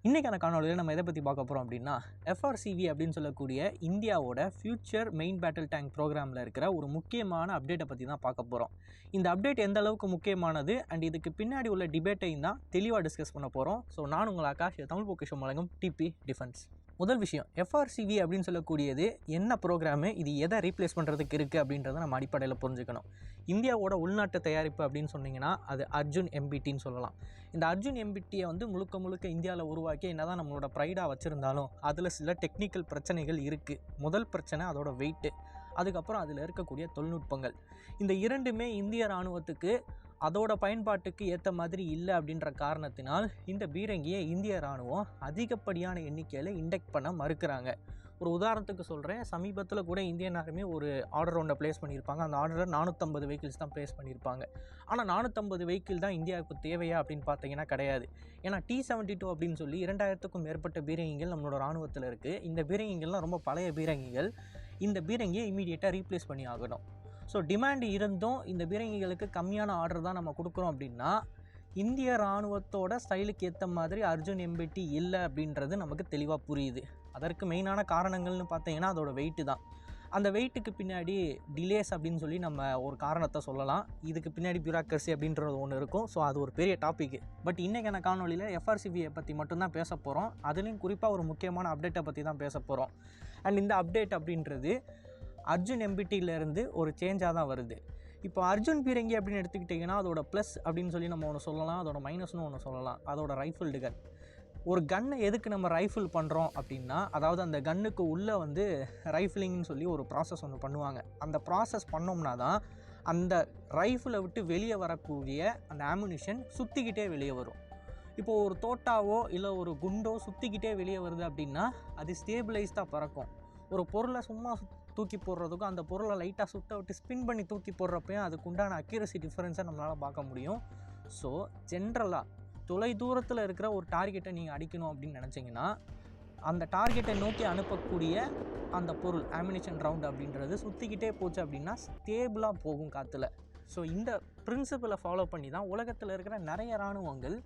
இன்றைக்கான காணொலியில் நம்ம எதை பற்றி பார்க்க போகிறோம் அப்படின்னா FRCV அப்படின்னு சொல்லக்கூடிய இந்தியாவோட ஃபியூச்சர் மெயின் பேட்டில் டேங்க் ப்ரோக்ராமில் இருக்கிற ஒரு முக்கியமான அப்டேட்டை பற்றி தான் பார்க்க போகிறோம். இந்த அப்டேட் எந்த அளவுக்கு முக்கியமானது அண்ட் இதுக்கு பின்னாடி உள்ள டிபேட்டையும் தான் தெளிவாக டிஸ்கஸ் பண்ண போகிறோம். ஸோ நான் உங்கள் ஆகாஷ், தமிழ் பொக்கிஷம் வழங்கும் டிபி டிஃபென்ஸ். முதல் விஷயம், FRCV அப்படின்னு சொல்லக்கூடியது என்ன ப்ரோக்ராமு, இது எதை ரீப்ளேஸ் பண்ணுறதுக்கு இருக்குது அப்படின்றத நம்ம அடிப்படையில் புரிஞ்சுக்கணும். இந்தியாவோட உள்நாட்டு தயாரிப்பு அப்படின்னு சொன்னிங்கன்னா அது அர்ஜுன் MBTன்னு சொல்லலாம். இந்த அர்ஜுன் MBTயை வந்து முழுக்க இந்தியாவில் உருவாக்கி என்ன தான் நம்மளோட ப்ரைடாக வச்சுருந்தாலும் அதில் சில டெக்னிக்கல் பிரச்சனைகள் இருக்குது. முதல் பிரச்சனை அதோட வெயிட்டு, அதுக்கப்புறம் அதில் இருக்கக்கூடிய தொழில்நுட்பங்கள். இந்த இரண்டுமே இந்திய இராணுவத்துக்கு அதோட பயன்பாட்டுக்கு ஏற்ற மாதிரி இல்லை அப்படின்ற காரணத்தினால் இந்த பீரங்கியை இந்திய இராணுவம் அதிகப்படியான எண்ணிக்கையில் இண்டெக்ட் பண்ண மறுக்கிறாங்க. ஒரு உதாரணத்துக்கு சொல்கிறேன், சமீபத்தில் கூட இந்தியன் ஆர்மி ஒரு ஆர்டர் ஒன்றை ப்ளேஸ் பண்ணியிருப்பாங்க. அந்த ஆர்டரில் 450 வெஹிக்கிள்ஸ் தான் ப்ளேஸ் பண்ணியிருப்பாங்க. ஆனால் 450 வெஹிக்கிள் தான் இந்தியாவுக்கு தேவையா அப்படின்னு பார்த்தீங்கன்னா கிடையாது. ஏன்னா T-72 அப்படின்னு சொல்லி 2000க்கும் மேற்பட்ட பீரங்கிகள் நம்மளோட இராணுவத்தில் இருக்குது. இந்த பீரங்கிகள்லாம் ரொம்ப பழைய பீரங்கிகள். இந்த பீரங்கியை இமீடியட்டாக ரீப்ளேஸ் பண்ணி ஆகணும். ஸோ டிமாண்ட் இருந்தும் இந்த பீரங்கிகளுக்கு கம்மியான ஆர்டர் தான் நம்ம கொடுக்குறோம் அப்படின்னா இந்திய இராணுவத்தோட ஸ்டைலுக்கு ஏற்ற மாதிரி அர்ஜுன் MBT இல்லை அப்படின்றது நமக்கு தெளிவாக புரியுது. அதற்கு மெயினான காரணங்கள்னு பார்த்தீங்கன்னா அதோட வெயிட்டு தான். அந்த வெயிட்டுக்கு பின்னாடி டிலேஸ் அப்படின்னு சொல்லி நம்ம ஒரு காரணத்தை சொல்லலாம். இதுக்கு பின்னாடி பியூரோக்ரசி அப்படின்றது ஒன்று இருக்கும். ஸோ அது ஒரு பெரிய டாப்பிக்கு. பட் இன்றைக்கான காணொலியில் FRCVயை பற்றி மட்டும்தான் பேச போகிறோம். அதுலேயும் குறிப்பாக ஒரு முக்கியமான அப்டேட்டை பற்றி தான் பேச போகிறோம். அண்ட் இந்த அப்டேட் அப்படின்றது அர்ஜுன் MBTயிலேருந்து ஒரு சேஞ்சாக தான் வருது. இப்போ அர்ஜுன் பீரங்கி அப்படின்னு எடுத்துக்கிட்டிங்கன்னா அதோட ப்ளஸ் அப்படின்னு சொல்லி நம்ம ஒன்று சொல்லலாம், அதோட மைனஸ்னு ஒன்று சொல்லலாம். அதோட ரைஃபிள்டு கன். ஒரு கன்னை எதுக்கு நம்ம ரைஃபிள் பண்ணுறோம் அப்படின்னா, அதாவது அந்த கன்னுக்கு உள்ளே வந்து ரைஃபிளிங்னு சொல்லி ஒரு ப்ராசஸ் ஒன்று பண்ணுவாங்க. அந்த ப்ராசஸ் பண்ணோம்னா தான் அந்த ரைஃபிளை விட்டு வெளியே வரக்கூடிய அந்த ஆமுனிஷன் சுற்றிக்கிட்டே வெளியே வரும். இப்போது ஒரு தோட்டாவோ இல்லை ஒரு குண்டோ சுற்றிக்கிட்டே வெளியே வருது அப்படின்னா அது ஸ்டேபிளைஸ்டாக பறக்கும். ஒரு பொருளை சும்மா தூக்கி போடுறதுக்கும் அந்த பொருளை லைட்டாக சுட்ட விட்டு ஸ்பின் பண்ணி தூக்கி போடுறப்பையும் அதுக்கு உண்டான அக்யூரசி டிஃபரன்ஸை நம்மளால் பார்க்க முடியும். ஸோ ஜென்ரலாக தொலை தூரத்தில் இருக்கிற ஒரு டார்கெட்டை நீங்கள் அடிக்கணும் அப்படின்னு நினச்சிங்கன்னா அந்த டார்கெட்டை நோக்கி அனுப்பக்கூடிய அந்த பொருள் ஆமுனிஷன் ரவுண்ட் அப்படின்றது சுற்றிக்கிட்டே போச்சு அப்படின்னா ஸ்டேபிளாக போகும் காற்றுல. ஸோ இந்த பிரின்சிபலை ஃபாலோ பண்ணி தான் உலகத்தில் இருக்கிற நிறைய இராணுவங்கள்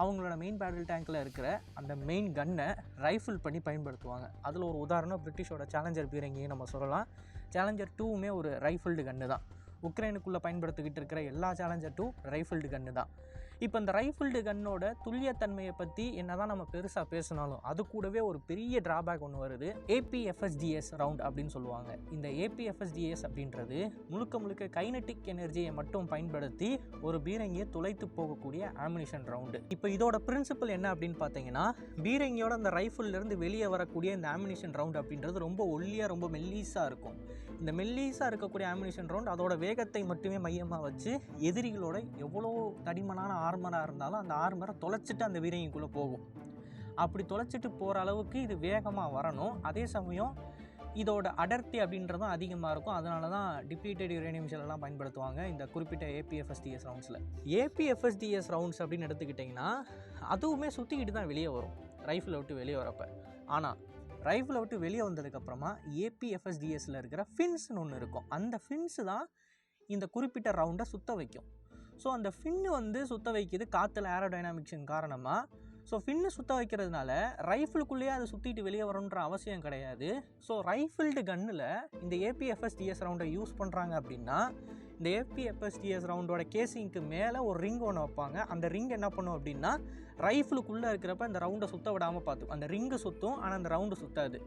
அவங்களோட மெயின் பேட்டில் டேங்கில் இருக்கிற அந்த மெயின் கன்னை ரைஃபிள் பண்ணி பயன்படுத்துவாங்க. அதில் ஒரு உதாரணம் பிரிட்டிஷோட சேலஞ்சர் பீரங்கியை நம்ம சொல்லலாம். சேலஞ்சர் 2மே ஒரு ரைஃபிள்டு கன்று தான். உக்ரைனுக்குள்ளே பயன்படுத்திக்கிட்டு இருக்கிற எல்லா சேலஞ்சர் 2 ரைஃபிள்டு கன்று தான். இப்போ இந்த ரைஃபிள்டு கன்னோட துல்லியத்தன்மையை பற்றி என்ன தான் நம்ம பெருசாக பேசினாலும் அது கூடவே ஒரு பெரிய ட்ராபேக் ஒன்று வருது. APFSDS ரவுண்ட் அப்படின்னு சொல்லுவாங்க. இந்த APFSDS அப்படின்றது முழுக்க கைனட்டிக் எனர்ஜியை மட்டும் பயன்படுத்தி ஒரு பீரங்கியை துளைத்து போகக்கூடிய ஆமுனிஷன் ரவுண்டு. இப்போ இதோட பிரின்சிபல் என்ன அப்படின்னு பார்த்தீங்கன்னா, பீரங்கியோட அந்த ரைஃபிள்லேருந்து வெளியே வரக்கூடிய இந்த ஆமுனிஷன் ரவுண்ட் அப்படின்றது ரொம்ப ஒல்லியாக ரொம்ப மெல்லீஸாக இருக்கும். இந்த மெல்லீஸாக இருக்கக்கூடிய ஆமுனிஷன் ரவுண்ட் அதோட வேகத்தை மட்டுமே மையமாக வச்சு எதிரிகளோட எவ்வளோ தடிமனான ஆர்மராக இருந்தாலும் அந்த ஆர்மரை தொலைச்சிட்டு அந்த பீரங்கிக்குள்ளே போகும். அப்படி தொலைச்சிட்டு போகிற அளவுக்கு இது வேகமாக வரணும். அதே சமயம் இதோட அடர்த்தி அப்படின்றதும் அதிகமாக இருக்கும். அதனால தான் டிப்ளீட்டட் யுரேனியம் ஷெல்லாம் பயன்படுத்துவாங்க இந்த குறிப்பிட்ட APFSDS ரவுண்ட்ஸில். APFSDS ரவுண்ட்ஸ் அப்படின்னு எடுத்துக்கிட்டிங்கன்னா அதுவுமே சுற்றிக்கிட்டு தான் வெளியே வரும் ரைஃபிளை விட்டு வெளியே வரப்போ. ஆனால் ரைஃபிளை விட்டு வெளியே வந்ததுக்கப்புறமா APFSDSல இருக்கிற ஃபின்ஸ்னு ஒன்று இருக்கும். அந்த ஃபின்ஸு தான் இந்த குறிப்பிட்ட ரவுண்டை சுற்ற வைக்கும். ஸோ அந்த ஃபின்னு வந்து சுற்ற வைக்கிது காற்றுல ஏரோடைனாமிக்ஸின் காரணமாக. ஸோ ஃபின்னு சுற்ற வைக்கிறதுனால ரைஃபிளுக்குள்ளேயே அது சுற்றிட்டு வெளியே வரணுன்ற அவசியம் கிடையாது. ஸோ ரைஃபிள்டு கன்னில் இந்த APFSDS ரவுண்டை யூஸ் பண்ணுறாங்க அப்படின்னா இந்த APFSDS ரவுண்டோட கேசிங்க்கு மேலே ஒரு ரிங் ஒன்று வைப்பாங்க. அந்த ரிங் என்ன பண்ணும் அப்படின்னா ரைஃபிளுக்குள்ளே இருக்கிறப்ப இந்த ரவுண்டை சுற்ற விடாமல் பார்த்துக்கும். அந்த ரிங்கு சுற்றும், ஆனால் அந்த ரவுண்டு சுற்றாது.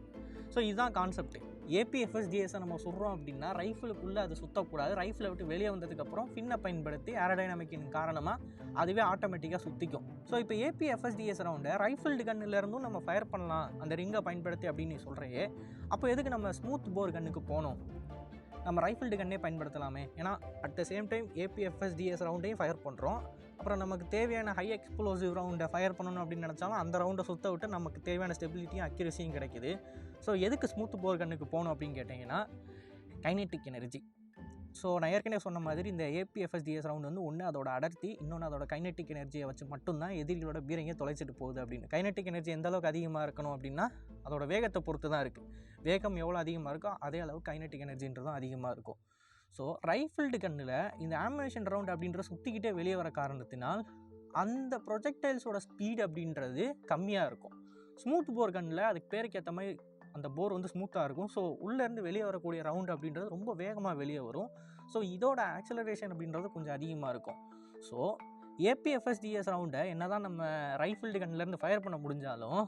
ஸோ இதுதான் கான்செப்ட். APFSDSை நம்ம சொல்கிறோம் அப்படின்னா ரைஃபிளுக்குள்ளே அது சுற்றக்கூடாது. ரைஃபிளை விட்டு வெளியே வந்ததுக்கப்புறம் ஃபின்னை பயன்படுத்தி ஏரோடைனாமிக்கின் காரணமாக அதுவே ஆட்டோமேட்டிக்காக சுற்றிக்கும். ஸோ இப்போ APFSDS ரவுண்டை ரைஃபிள்டு கன்னிலேருந்தும் நம்ம ஃபயர் பண்ணலாம் அந்த ரிங்கை பயன்படுத்தி அப்படின்னு சொல்கிறையே, அப்போ எதுக்கு நம்ம ஸ்மூத் போர் கன்னுக்கு போகணும்? நம்ம ரைஃபிள்டு கன்னே பயன்படுத்தலாமே. ஏன்னா at the same time APFSDS ரவுண்டையும் ஃபயர் பண்ணுறோம். அப்புறம் நமக்கு தேவையான ஹை எக்ஸ்ப்ளோசிவ் ரவுண்டை ஃபயர் பண்ணணும் அப்படின்னு நினச்சாலும் அந்த ரவுண்டை சுற்ற விட்டு நமக்கு தேவையான ஸ்டெபிலிட்டியும் அக்யூரசியும் கிடைக்குது. ஸோ எதுக்கு ஸ்மூத் போர் கன்னுக்கு போகணும் அப்படின்னு கேட்டிங்கன்னா கைனெட்டிக் எனர்ஜி. ஸோ நான் ஏற்கனவே சொன்ன மாதிரி இந்த APFSDS ரவுண்ட் வந்து ஒன்று அதோட அடர்த்தி, இன்னொன்று அதோட கைனெட்டிக் எனர்ஜியை வச்சு மட்டும்தான் எதிரிகளோட பீரங்கியை தொலைச்சிட்டு போகுது அப்படின்னு. கைனெட்டிக் எனர்ஜி எந்த அளவுக்கு அதிகமாக இருக்கணும் அப்படின்னா அதோட வேகத்தை பொறுத்து தான் இருக்குது. வேகம் எவ்வளோ அதிகமாக இருக்கோ அதே அளவுக்கு கைனெட்டிக் எனர்ஜின்றதும் அதிகமாக இருக்கும். ஸோ ரைஃபிள்டு கன்னில் இந்த ஆமுனிஷன் ரவுண்ட் அப்படின்ற சுற்றிக்கிட்டே வெளியே வர காரணத்தினால் அந்த ப்ரொஜெக்டைல்ஸோட ஸ்பீட் அப்படின்றது கம்மியாக இருக்கும். ஸ்மூத் போர் கன்னில் அதுக்கு பேருக்கு ஏற்ற மாதிரி அந்த போர் வந்து ஸ்மூத்தாக இருக்கும். ஸோ உள்ளேருந்து வெளியே வரக்கூடிய ரவுண்டு அப்படின்றது ரொம்ப வேகமாக வெளியே வரும். ஸோ இதோட ஆக்சலரேஷன் அப்படின்றது கொஞ்சம் அதிகமாக இருக்கும். ஸோ ஏபிஎஃப்எஸ்டிஎஸ் ரவுண்டை என்ன தான் நம்ம ரைஃபிள்டு கன்னிலேருந்து ஃபயர் பண்ண முடிஞ்சாலும்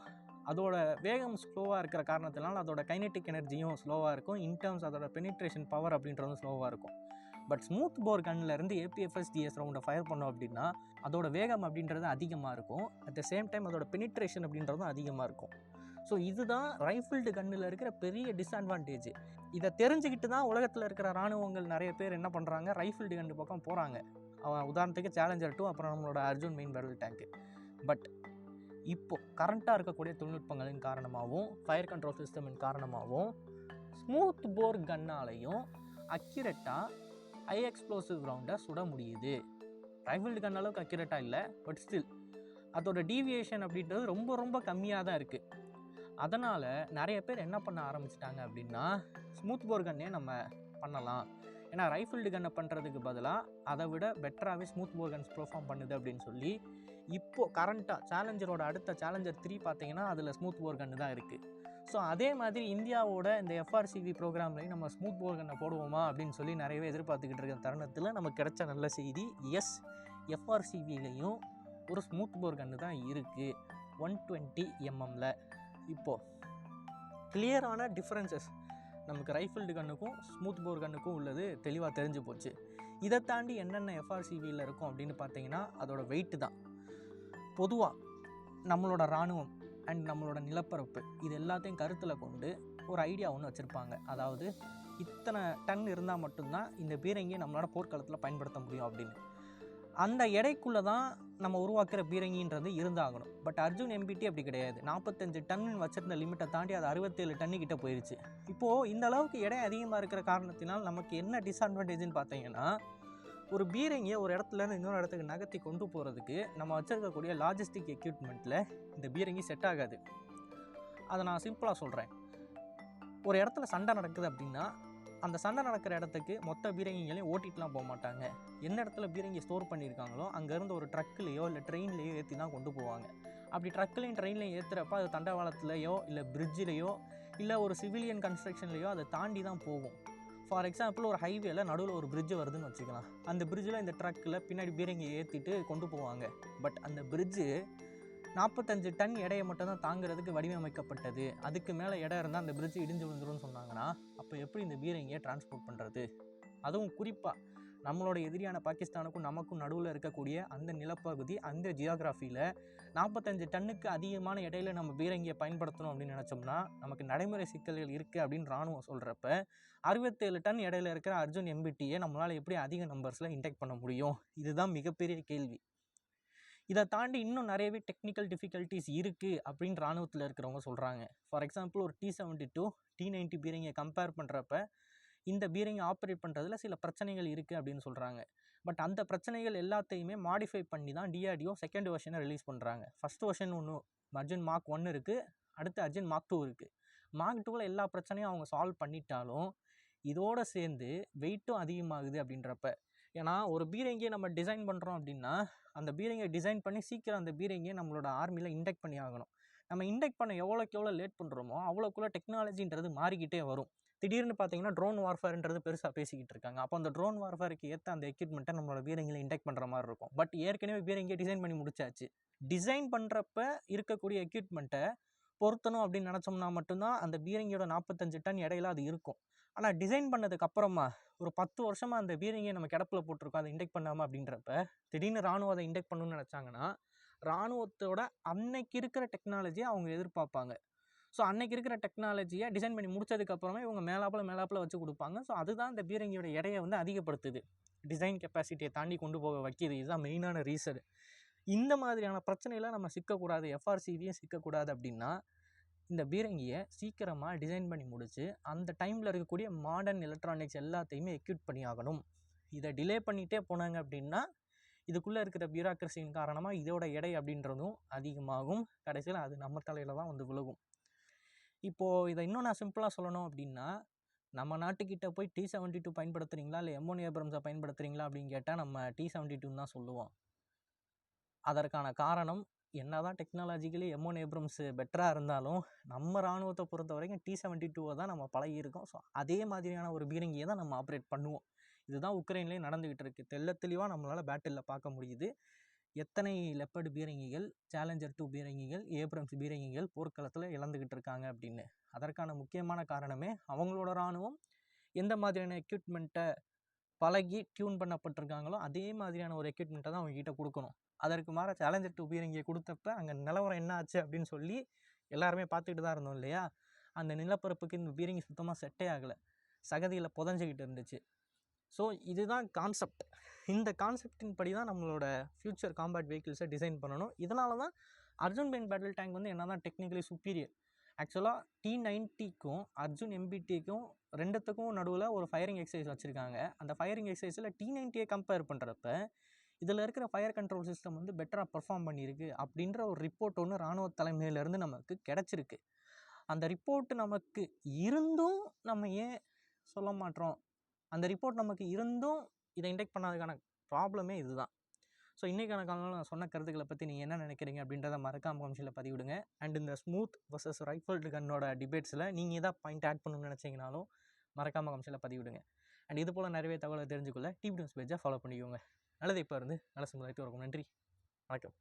அதோட வேகம் ஸ்லோவாக இருக்கிற காரணத்தினால அதோட கைனெட்டிக் எனர்ஜியும் ஸ்லோவாக இருக்கும். இன்டர்ம்ஸ் அதோட பெனிட்ரேஷன் பவர் அப்படின்றதும் ஸ்லோவாக இருக்கும். பட் ஸ்மூத் போர் கன்னிலேருந்து ஏபிஎஃப்எஸ்டிஎஸ் ரவுண்டை ஃபயர் பண்ணோம் அப்படின்னா அதோட வேகம் அப்படின்றது அதிகமாக இருக்கும். அட் த சேம் டைம் அதோட பெனிட்ரேஷன் அப்படின்றதும் அதிகமாக இருக்கும். ஸோ இதுதான் ரைஃபிள்டு கன்னில் இருக்கிற பெரிய டிஸ்அட்வான்டேஜ். இதை தெரிஞ்சுக்கிட்டு தான் உலகத்தில் இருக்கிற இராணுவங்கள் நிறைய பேர் என்ன பண்ணுறாங்க, ரைஃபிள்டு கன்னு பக்கம் போகிறாங்க. உதாரணத்துக்கு சேலஞ்சர் 2, அப்புறம் நம்மளோட Arjun main barrel tank. But இப்போது கரண்ட்டாக இருக்கக்கூடிய தொழில்நுட்பங்களின் காரணமாகவும் ஃபயர் கண்ட்ரோல் சிஸ்டமின் காரணமாகவும் ஸ்மூத் போர் கன்னாலையும் அக்யூரேட்டாக ஹை எக்ஸ்ப்ளோசிவ் ரவுண்டை சுட முடியுது. ரைஃபிள்டு கன் அளவுக்கு அக்யூரேட்டாக இல்லை, பட் ஸ்டில் அதோட டீவியேஷன் அப்படின்றது ரொம்ப ரொம்ப கம்மியாக தான் இருக்குது. அதனால் நிறைய பேர் என்ன பண்ண ஆரம்பிச்சிட்டாங்க அப்படின்னா, ஸ்மூத் போர் கன்னே நம்ம பண்ணலாம், ஏன்னா ரைஃபிள்டு கன்னை பண்ணுறதுக்கு பதிலாக அதை விட பெட்டராகவே ஸ்மூத் போர் கன்ஸ் பெர்ஃபார்ம் பண்ணுது அப்படின்னு சொல்லி இப்போது கரண்ட்டாக சேலஞ்சரோட அடுத்த சேலஞ்சர் 3 பார்த்தீங்கன்னா அதில் ஸ்மூத் போர் கன்னு தான் இருக்குது. ஸோ அதே மாதிரி இந்தியாவோட இந்த எஃப்ஆர்சிவி ப்ரோக்ராம்லேயும் நம்ம ஸ்மூத் போர் கன்னை போடுவோமா அப்படின்னு சொல்லி நிறையவே எதிர்பார்த்துக்கிட்டு இருக்கிற தருணத்தில் நமக்கு கிடைச்ச நல்ல செய்தி, எஸ், எஃப்ஆர்சிவிலையும் ஒரு ஸ்மூத் போர் கன்னு தான் இருக்குது 120 mm. இப்போது கிளியரான டிஃப்ரென்சஸ் நமக்கு ரைஃபிள்டு கன்னுக்கும் ஸ்மூத் போர் கன்னுக்கும் உள்ளது தெளிவாக தெரிஞ்சு போச்சு. இதை தாண்டி என்னென்ன எஃப்ஆர்சிவியில் இருக்கும் அப்படின்னு பார்த்தீங்கன்னா அதோட வெயிட்டு தான். பொதுவாக நம்மளோட இராணுவம் அண்ட் நம்மளோட நிலப்பரப்பு இது எல்லாத்தையும் கருத்தில் கொண்டு ஒரு ஐடியா ஒன்று வச்சுருப்பாங்க. அதாவது இத்தனை டன் இருந்தால் மட்டும்தான் இந்த பீரங்கியை நம்மளோட போர்க்களத்தில் பயன்படுத்த முடியும் அப்படின்னு. அந்த எடைக்குள்ளே தான் நம்ம உருவாக்குற பீரங்கின்றது இருந்தாகணும். பட் அர்ஜுன் எம்பிடி அப்படி கிடையாது. 45 டன் வச்சிருந்த லிமிட்டை தாண்டி அது 67 டன்னுக்கிட்ட போயிடுச்சு. இப்போது இந்த அளவுக்கு எடை அதிகமாக இருக்கிற காரணத்தினால் நமக்கு என்ன டிஸ்அட்வான்டேஜ்னு பார்த்தீங்கன்னா, ஒரு பீரங்கியை ஒரு இடத்துலேருந்து இன்னொரு இடத்துக்கு நகர்த்தி கொண்டு போகிறதுக்கு நம்ம வச்சுருக்கக்கூடிய லாஜிஸ்டிக் எக்யூப்மெண்ட்டில் இந்த பீரங்கி செட் ஆகாது. அதை நான் சிம்பிளாக சொல்கிறேன். ஒரு இடத்துல சண்டை நடக்குது அப்படின்னா அந்த சண்டை நடக்கிற இடத்துக்கு மொத்த பீரங்கிகளையும் ஓட்டிகிட்டுலாம் போக மாட்டாங்க. எந்த இடத்துல பீரங்கி ஸ்டோர் பண்ணியிருக்காங்களோ அங்கேருந்து ஒரு ட்ரக்லேயோ இல்லை ட்ரெயின்லேயோ ஏற்றி தான் கொண்டு போவாங்க. அப்படி ட்ரக்லையும் ட்ரெயின்லையும் ஏற்றுறப்ப அது தண்டவாளத்துலையோ இல்லை பிரிட்ஜிலையோ இல்லை ஒரு சிவிலியன் கன்ஸ்ட்ரக்ஷன்லையோ அதை தாண்டி தான் போகும். ஃபார் எக்ஸாம்பிள் ஒரு ஹைவேல நடுவில் ஒரு பிரிட்ஜ் வருதுன்னு வச்சுக்கலாம். அந்த பிரிட்ஜில் இந்த ட்ரக்கில் பின்னாடி பீரங்கி ஏற்றிட்டு கொண்டு போவாங்க. பட் அந்த பிரிட்ஜு 45 டன் எடையை மட்டும் தான் தாங்கிறதுக்கு வடிவமைக்கப்பட்டது. அதுக்கு மேலே இடம் இருந்தால் அந்த பிரிட்ஜ் இடிஞ்சு விழுந்துரும்னு சொன்னாங்கன்னா அப்போ எப்படி இந்த பீரங்கியை டிரான்ஸ்போர்ட் பண்ணுறது? அதுவும் குறிப்பாக நம்மளோட எதிரியான பாகிஸ்தானுக்கும் நமக்கும் நடுவில் இருக்கக்கூடிய அந்த நிலப்பகுதி, அந்த ஜியோகிராஃபியில் 45 டன்னுக்கு அதிகமான இடையில நம்ம பீரங்கியை பயன்படுத்தணும் அப்படின்னு நினச்சோம்னா நமக்கு நடைமுறை சிக்கல்கள் இருக்குது அப்படின்னு இராணுவம் சொல்கிறப்ப 67 டன் இடையில இருக்கிற அர்ஜுன் எம்பிடியை நம்மளால் எப்படி அதிக நம்பர்ஸில் இன்டெக்ட் பண்ண முடியும்? இதுதான் மிகப்பெரிய கேள்வி. இதை தாண்டி இன்னும் நிறையவே டெக்னிக்கல் டிஃபிகல்ட்டிஸ் இருக்குது அப்படின்னு இராணுவத்தில் இருக்கிறவங்க சொல்கிறாங்க. ஃபார் எக்ஸாம்பிள் ஒரு T-72 T-90 பீரங்கியை கம்பேர் பண்ணுறப்ப இந்த பீரங்கி ஆப்ரேட் பண்ணுறதுல சில பிரச்சனைகள் இருக்குது அப்படின்னு சொல்கிறாங்க. பட் அந்த பிரச்சனைகள் எல்லாத்தையுமே மாடிஃபை பண்ணி தான் DRDO செகண்ட் வெர்ஷனை ரிலீஸ் பண்ணுறாங்க. ஃபஸ்ட் வெர்ஷன் ஒன்று அர்ஜுன் மார்க் 1 இருக்குது, அடுத்து அர்ஜுன் மார்க் 2 இருக்குது. மார்க் 2ல் எல்லா பிரச்சனையும் அவங்க சால்வ் பண்ணிட்டாலும் இதோடு சேர்ந்து வெயிட்டும் அதிகமாகுது அப்படின்றப்ப, ஏன்னா ஒரு பீரங்கியை நம்ம டிசைன் பண்ணுறோம் அப்படின்னா அந்த பீரங்கியை டிசைன் பண்ணி சீக்கிரம் அந்த பீரங்கியை நம்மளோட ஆர்மியில் இண்டெக்ட் பண்ணி ஆகணும். நம்ம இண்டெக்ட் பண்ண எவ்வளோக்கு எவ்வளோ லேட் பண்ணுறோமோ அவ்வளோக்குள்ள டெக்னாலஜின்றது மாறிக்கிட்டே வரும். திடீர்னு பார்த்தீங்கன்னா ட்ரோன் வார்ஃபேர்ன்றது பெருசாக பேசிக்கிட்டு இருக்காங்க. அப்போ அந்த ட்ரோன் வார்ஃபேருக்கு ஏற்ற அந்த எக்யூப்மெண்ட்டை நம்மளோட பீரங்கியில் இண்டெக்ட் பண்ணுற மாதிரி இருக்கும். பட் ஏற்கனவே பீரங்கியை டிசைன் பண்ணி முடிச்சாச்சு. டிசைன் பண்ணுறப்ப இருக்கக்கூடிய எக்யூப்மெண்ட்டை பொருத்தணும் அப்படின்னு நினச்சோம்னா மட்டும்தான் அந்த பீரங்கியோட 45 டன் இடையில அது இருக்கும். ஆனால் டிசைன் பண்ணதுக்கு அப்புறமா ஒரு 10 வருஷமாக அந்த பீரங்கியை நம்ம கிடப்பில் போட்டிருக்கோம் அதை இண்டெக்ட் பண்ணாமல் அப்படின்றப்ப திடீர்னு ராணுவம் அதை இண்டெக்ட் பண்ணணும்னு நினச்சாங்கன்னா ராணுவத்தோட அன்னைக்கு இருக்கிற டெக்னாலஜியை அவங்க எதிர்பார்ப்பாங்க. ஸோ அன்னைக்கு இருக்கிற டெக்னாலஜியை டிசைன் பண்ணி முடிச்சதுக்கப்புறமா இவங்க மேலாப்பில் வச்சு கொடுப்பாங்க. ஸோ அதுதான் இந்த பீரங்கியோட எடையை வந்து அதிகப்படுத்துது, டிசைன் கெப்பாசிட்டியை தாண்டி கொண்டு போக வைக்கிது. இதுதான் மெயினான ரீசன். இந்த மாதிரியான பிரச்சனையில் நம்ம சிக்கக்கூடாது, எஃப்ஆர்சிவியும் சிக்கக்கூடாது அப்படின்னா இந்த பீரங்கியை சீக்கிரமாக டிசைன் பண்ணி முடித்து அந்த டைமில் இருக்கக்கூடிய மாடர்ன் எலக்ட்ரானிக்ஸ் எல்லாத்தையுமே எக்யூப் பண்ணி ஆகணும். இதை டிலே பண்ணிகிட்டே போனாங்க அப்படின்னா இதுக்குள்ளே இருக்கிற பியூராக்ரஸியின் காரணமாக இதோட எடை அப்படின்றதும் அதிகமாகும். கடைசியில் அது நம்ம தலையில் தான் வந்து விழுகும். இப்போது இதை இன்னும் நான் சிம்பிளாக சொல்லணும் அப்படின்னா, நம்ம நாட்டுக்கிட்ட போய் T-72 பயன்படுத்துகிறீங்களா இல்லை M1 ஏப்ரம்ஸை பயன்படுத்துகிறீங்களா அப்படின்னு கேட்டால் நம்ம T-72 தான் சொல்லுவோம். அதற்கான காரணம் என்னதான் டெக்னாலஜிக்கலி M1 ஏப்ரம்ஸ் பெட்டராக இருந்தாலும் நம்ம இராணுவத்தை பொறுத்த வரைக்கும் T-72 தான் நம்ம பழகியிருக்கோம். ஸோ அதே மாதிரியான ஒரு பீரங்கியை தான் நம்ம ஆப்ரேட் பண்ணுவோம். இதுதான் உக்ரைன்லேயும் நடந்துக்கிட்டு இருக்குது. தெளிவாக நம்மளால் பேட்டிலில் பார்க்க முடியுது. எத்தனை லெப்பர்டு பீரங்கிகள், சேலஞ்சர் 2 பீரங்கிகள், ஏப்ரம்ஸ் பீரங்கிகள் போர்க்களத்தில் இழந்துக்கிட்டு இருக்காங்க அப்படின்னு. அதற்கான முக்கியமான காரணமே அவங்களோட இராணுவம் எந்த மாதிரியான எக்யூப்மெண்ட்டை பழகி டியூன் பண்ணப்பட்டிருக்காங்களோ அதே மாதிரியான ஒரு எக்யூப்மெண்ட்டை தான் அவங்ககிட்ட கொடுக்கணும். அதற்கு மாற சேலஞ்சர் 2 பீரங்கியை கொடுத்தப்ப அங்கே நிலவரம் என்ன ஆச்சு அப்படின்னு சொல்லி எல்லாருமே பார்த்துக்கிட்டு தான் இருந்தோம் இல்லையா? அந்த நிலப்பரப்புக்கு இந்த பீரங்கி சுத்தமாக செட்டே ஆகலை, சகதியில் புதஞ்சிக்கிட்டு இருந்துச்சு. ஸோ இதுதான் கான்செப்ட். இந்த கான்செப்டின் படி தான் நம்மளோட ஃப்யூச்சர் காம்பேட் வெஹிக்கிள்ஸை டிசைன் பண்ணணும். இதனால தான் அர்ஜுன் மெயின் பேட்டில் டேங்க் வந்து என்ன தான் டெக்னிக்கலி சுப்பீரியர். ஆக்சுவலாக T-90க்கும் அர்ஜுன் MBTக்கும் ரெண்டுத்துக்கும் நடுவில் ஒரு ஃபயரிங் எக்ஸசைஸ் வச்சுருக்காங்க. அந்த ஃபயரிங் எக்ஸசைஸில் T-90யை கம்பேர் பண்ணுறப்ப இதில் இருக்கிற ஃபயர் கண்ட்ரோல் சிஸ்டம் வந்து பெட்டராக பர்ஃபார்ம் பண்ணியிருக்கு அப்படின்ற ஒரு ரிப்போர்ட் ஒன்று இராணுவ தலைமையிலேருந்து நமக்கு கிடச்சிருக்கு. அந்த ரிப்போர்ட் நமக்கு இருந்தும் நம்ம ஏன் சொல்ல மாட்டோம்? அந்த ரிப்போர்ட் நமக்கு இருந்தும் இதை இன்டெக்ட் பண்ணாததுக்கான ப்ராப்ளமே இதுதான். ஸோ இன்றைக்கான காலையில் நான் சொன்ன கருத்துக்களை பற்றி நீங்கள் என்ன நினைக்கிறீங்க அப்படின்றத மறக்காம கமெண்ட்ஸில் பதிவிடுங்க. அண்ட் இந்த ஸ்மூத் வர்சஸ் ரைஃபிள்டு கன்னோட டிபேட்ஸில் நீங்கள் எதாவது பாயிண்ட் ஆட் பண்ணணும்னு நினச்சிங்கனாலும் மறக்காம கமெண்ட்ஸில் பதிவிடுங்க. அண்ட் இது போல் நிறைய தகவலை தெரிஞ்சுக்கொள்ள டிவி நியூஸ் பேஜை ஃபாலோ பண்ணிக்கோங்க. நல்லது இப்போ இருந்து நல்ல சமுதாயத்தை இருக்கும். நன்றி, வணக்கம்.